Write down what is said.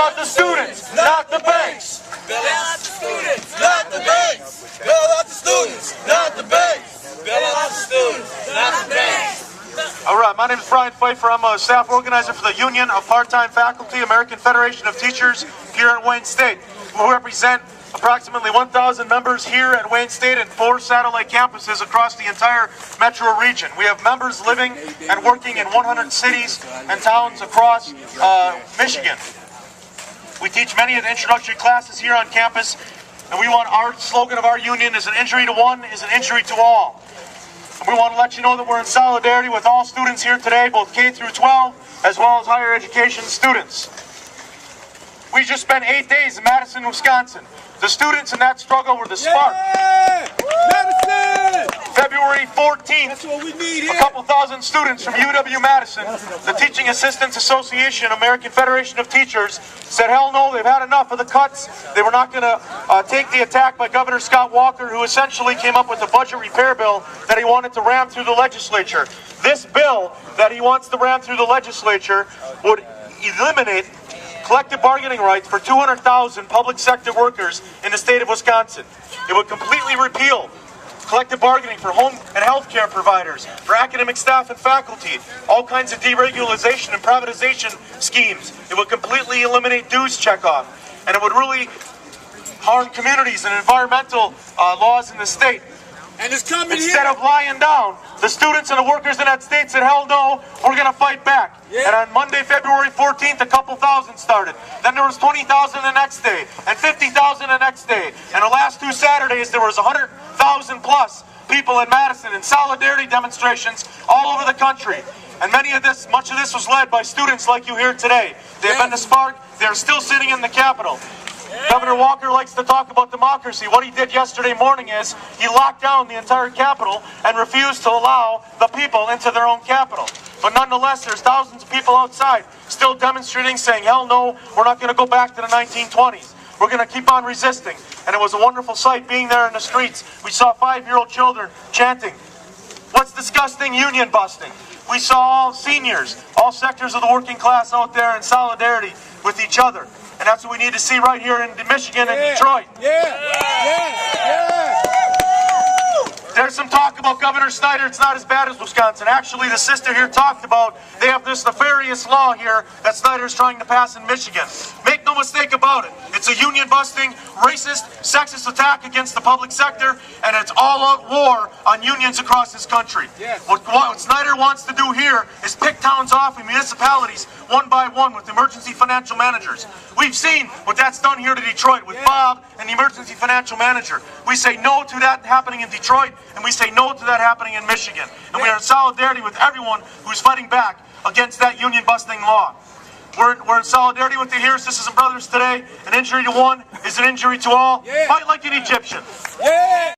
out the students, not the banks. Bail out the students, not the banks. Bail out the students, not the banks. Bail out the students, not the banks. All right, my name is Bryan Pfeifer. I'm a staff organizer for the Union of Part-Time Faculty, American Federation of Teachers here in Wayne State. We represent approximately 1,000 members here at Wayne State and 4 satellite campuses across the entire metro region. We have members living and working in 100 cities and towns across Michigan. We teach many of the introductory classes here on campus, and we want our slogan of our union is an injury to one is an injury to all. And we want to let you know that we're in solidarity with all students here today, both K through 12, as well as higher education students. We just spent 8 days in Madison, Wisconsin. The students in that struggle were the spark. Yeah! Madison! February 14th, That's what we need here. a couple thousand students from UW-Madison, the Teaching Assistants Association, American Federation of Teachers, said hell no, they've had enough of the cuts. They were not going to take the attack by Governor Scott Walker, who essentially came up with a budget repair bill that he wanted to ram through the legislature. This bill that he wants to ram through the legislature would eliminate collective bargaining rights for 200,000 public sector workers in the state of Wisconsin. It would completely repeal collective bargaining for home and health care providers, for academic staff and faculty, all kinds of deregulation and privatization schemes. It would completely eliminate dues checkoff, and it would really harm communities and environmental laws in the state. And it's coming Instead here. of lying down, the students and the workers in that state said, hell no, we're going to fight back. Yeah. And on Monday, February 14th, a couple thousand started. Then there was 20,000 the next day, and 50,000 the next day. And the last 2 Saturdays, there was 100,000 plus people in Madison in solidarity demonstrations all over the country. And much of this was led by students like you here today. They've been the spark. They're still sitting in the Capitol. Governor Walker likes to talk about democracy. What he did yesterday morning is he locked down the entire Capitol and refused to allow the people into their own Capitol. But nonetheless, there's thousands of people outside still demonstrating, saying, hell no, we're not going to go back to the 1920s. We're going to keep on resisting. And it was a wonderful sight being there in the streets. We saw 5-year-old children chanting, what's disgusting? Union busting. We saw all seniors, all sectors of the working class out there in solidarity with each other. And that's what we need to see right here in Michigan and Detroit. There's some talk about Governor Snyder. It's not as bad as Wisconsin. Actually, the sister here talked about they have this nefarious law here that Snyder's trying to pass in Michigan. Make no mistake about it. It's a union-busting, racist, sexist attack against the public sector, and it's all-out war on unions across this country. What Snyder wants to do here is pick towns off in municipalities one by one with emergency financial managers. We've seen what that's done here to Detroit with Bob and the emergency financial manager. We say no to that happening in Detroit, and we say no to that happening in Michigan. And we are in solidarity with everyone who's fighting back against that union-busting law. We're in solidarity with the here, sisters and brothers today. An injury to one is an injury to all. Fight like an Egyptian.